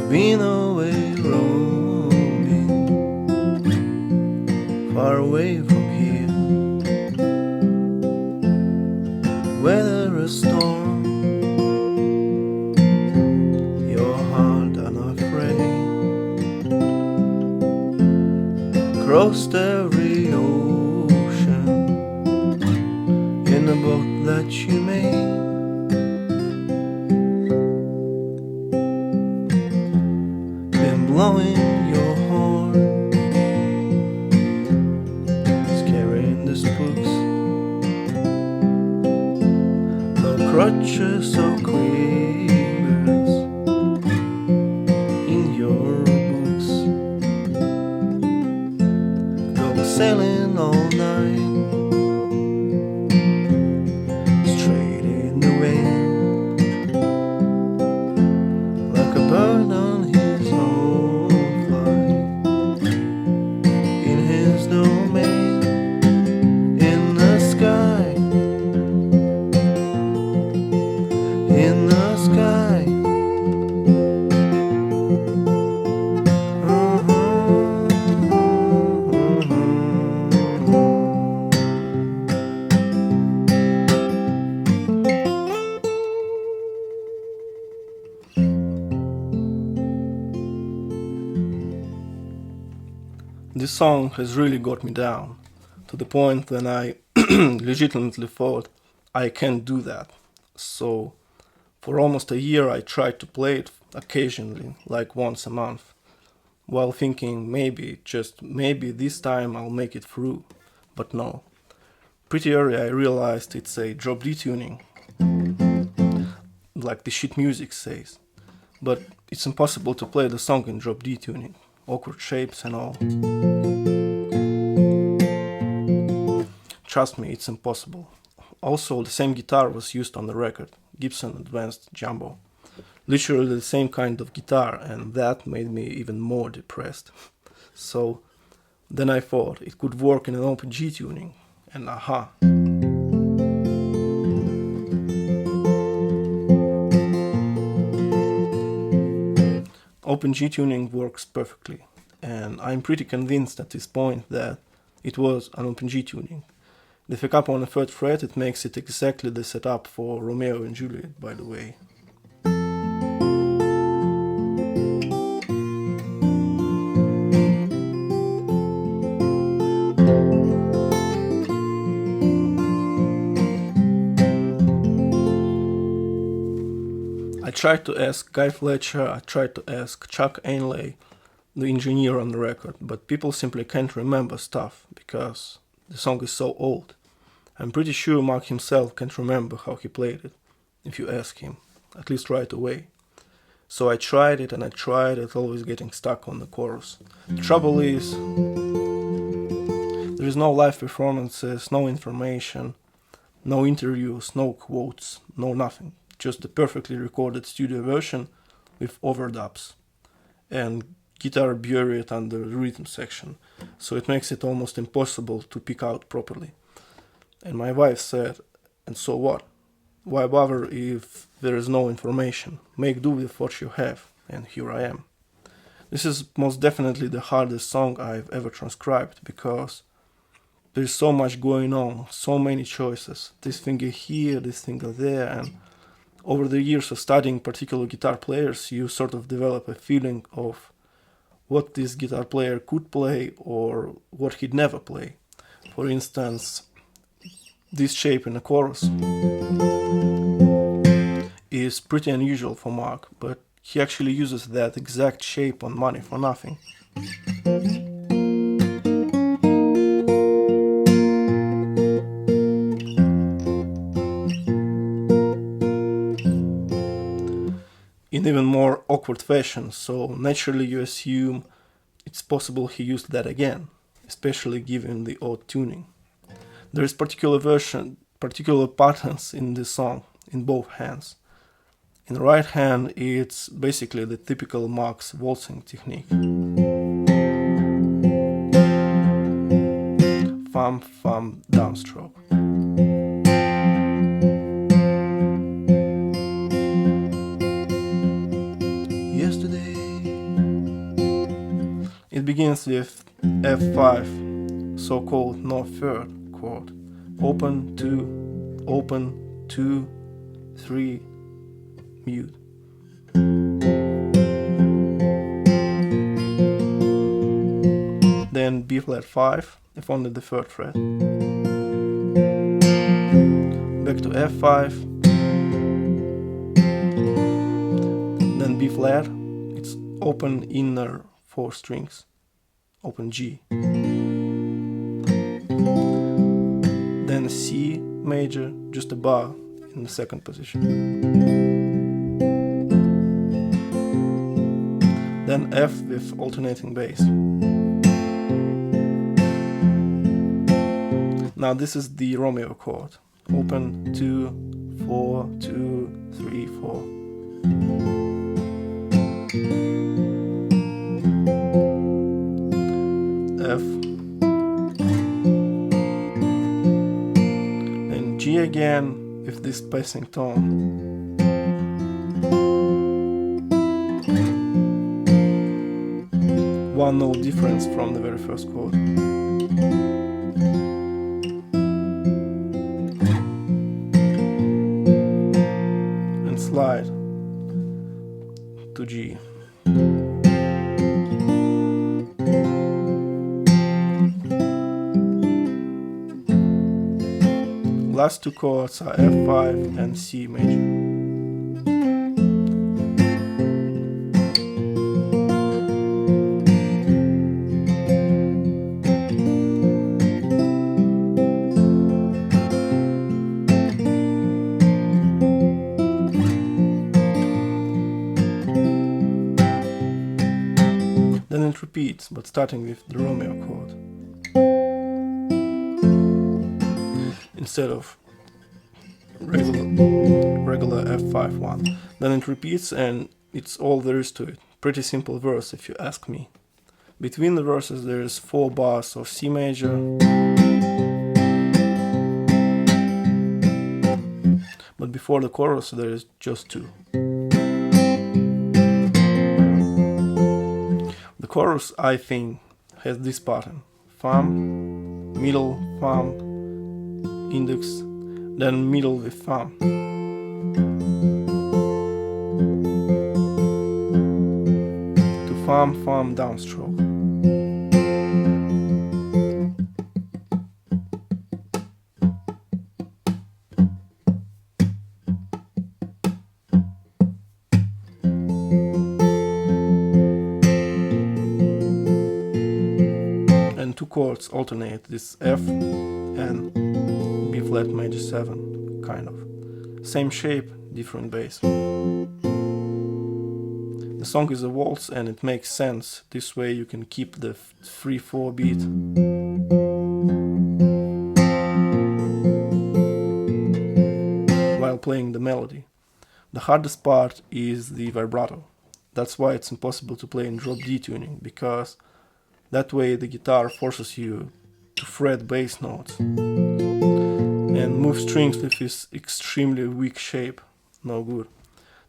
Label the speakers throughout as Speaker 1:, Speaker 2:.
Speaker 1: been away roaming, far away from here. Weather a storm, your heart unafraid, crossed every ocean in the boat that you made. Been blowing your horn, scaring the spooks. No crutches or quavers in your boots. Go sailing all night, straight in the wind, like a bird on his own flight, in his domain, in the sky, in the sky. This song has really got me down, to the point when I legitimately thought I can't do that. So for almost a year I tried to play it occasionally, like once a month, while thinking maybe, just maybe this time I'll make it through. But no. Pretty early I realized it's a drop D tuning, like the sheet music says. But it's impossible to play the song in drop D tuning, awkward shapes and all. Trust me, it's impossible. Also, the same guitar was used on the record, Gibson Advanced Jumbo. Literally the same kind of guitar, and that made me even more depressed. So then I thought it could work in an open G tuning, and aha. Open G tuning works perfectly, and I'm pretty convinced at this point that it was an open G tuning. The pick up on the 3rd fret, it makes it exactly the setup for Romeo and Juliet, by the way. I tried to ask Guy Fletcher, I tried to ask Chuck Ainlay, the engineer on the record, but people simply can't remember stuff because the song is so old. I'm pretty sure Mark himself can't remember how he played it, if you ask him, at least right away. So I tried it and I tried it, always getting stuck on the chorus. The trouble is, there is no live performances, no information, no interviews, no quotes, no nothing. Just a perfectly recorded studio version with overdubs and guitar buried under the rhythm section, so it makes it almost impossible to pick out properly. And my wife said, and so what? Why bother if there is no information? Make do with what you have, and here I am. This is most definitely the hardest song I've ever transcribed, because there is so much going on, so many choices, this finger here, this finger there, and over the years of studying particular guitar players, you sort of develop a feeling of what this guitar player could play or what he'd never play. For instance, this shape in the chorus is pretty unusual for Mark, but he actually uses that exact shape on Money for Nothing. In even more awkward fashion, so naturally you assume it's possible he used that again, especially given the odd tuning. There is particular patterns in this song, in both hands. In the right hand, it's basically the typical Mark's waltzing technique. Thumb, thumb, downstroke. Yesterday begins with F5, so-called no third chord. Open 2, 3, mute. Then B flat 5, if only the third fret. Back to F5. Then B flat, it's open inner 4 strings. Open G. Then C major, just a bar in the second position. Then F with alternating bass. Now this is the Romeo chord. Open 2, 4, 2, 3, 4. F. Then G again with this passing tone. One note difference from the very first chord. And slide to G. Last two chords are F5 and C major. Then it repeats, but starting with the Romeo chord. Instead of regular F5-1. Then it repeats and it's all there is to it. Pretty simple verse if you ask me. Between the verses there is 4 bars of C major. But before the chorus there is just 2. The chorus, I think, has this pattern. Thumb, middle, thumb, index, then middle with thumb. To thumb, thumb, downstroke. And 2 chords alternate, this F and B flat major 7, kind of. Same shape, different bass. The song is a waltz and it makes sense. This way you can keep the 3-4 beat. While playing the melody. The hardest part is the vibrato. That's why it's impossible to play in drop D tuning, because that way the guitar forces you to fret bass notes and move strings with this extremely weak shape. No good.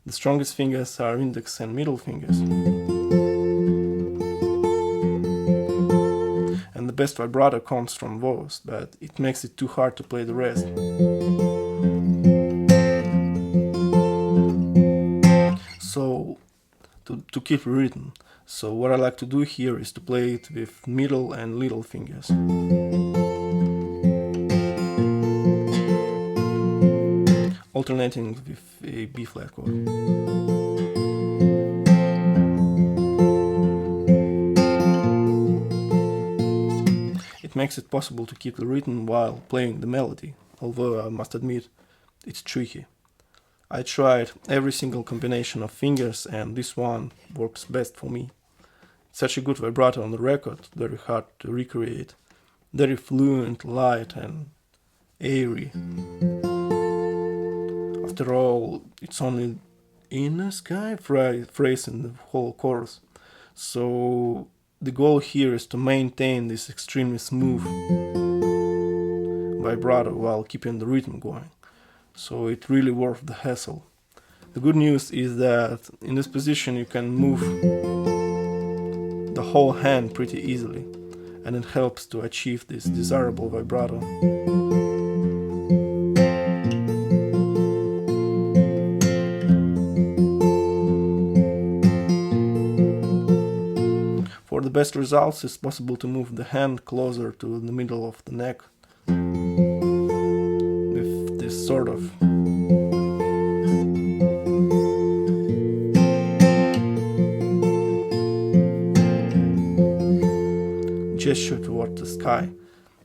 Speaker 1: The strongest fingers are index and middle fingers. And the best vibrato comes from those, but it makes it too hard to play the rest. So, to keep a rhythm. So what I like to do here is to play it with middle and little fingers. Alternating with a B flat chord. It makes it possible to keep the rhythm while playing the melody, although I must admit it's tricky. I tried every single combination of fingers and this one works best for me. Such a good vibrato on the record, very hard to recreate. Very fluent, light and airy. After all, it's only in the sky phrase in the whole chorus. So the goal here is to maintain this extremely smooth vibrato while keeping the rhythm going. So it's really worth the hassle. The good news is that in this position you can move the whole hand pretty easily, and it helps to achieve this desirable vibrato. For the best results, it's possible to move the hand closer to the middle of the neck with this sort of gesture toward the sky.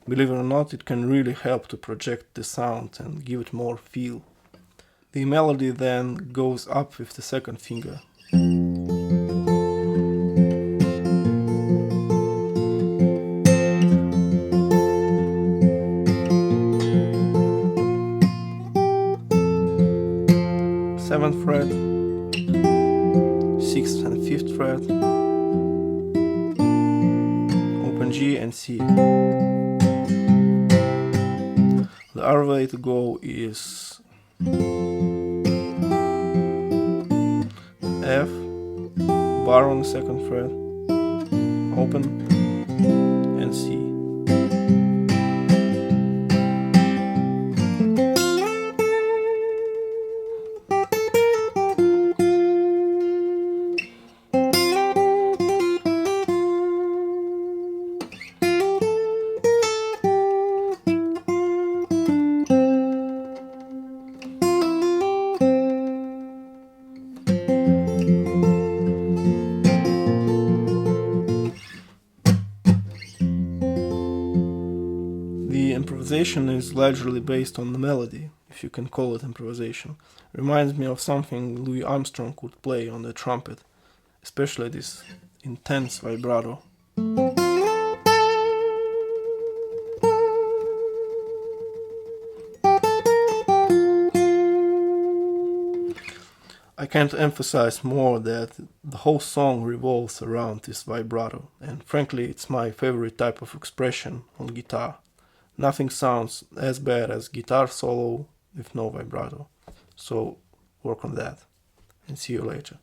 Speaker 1: Believe it or not, it can really help to project the sound and give it more feel. The melody then goes up with the second finger. Seventh fret, 6th and 5th fret, open G and C. The other way to go is F, bar on the 2nd fret, open, and C. The improvisation is largely based on the melody, if you can call it improvisation. Reminds me of something Louis Armstrong would play on the trumpet, especially this intense vibrato. I can't emphasize more that the whole song revolves around this vibrato, and frankly it's my favorite type of expression on guitar. Nothing sounds as bad as guitar solo with no vibrato. So work on that, and see you later.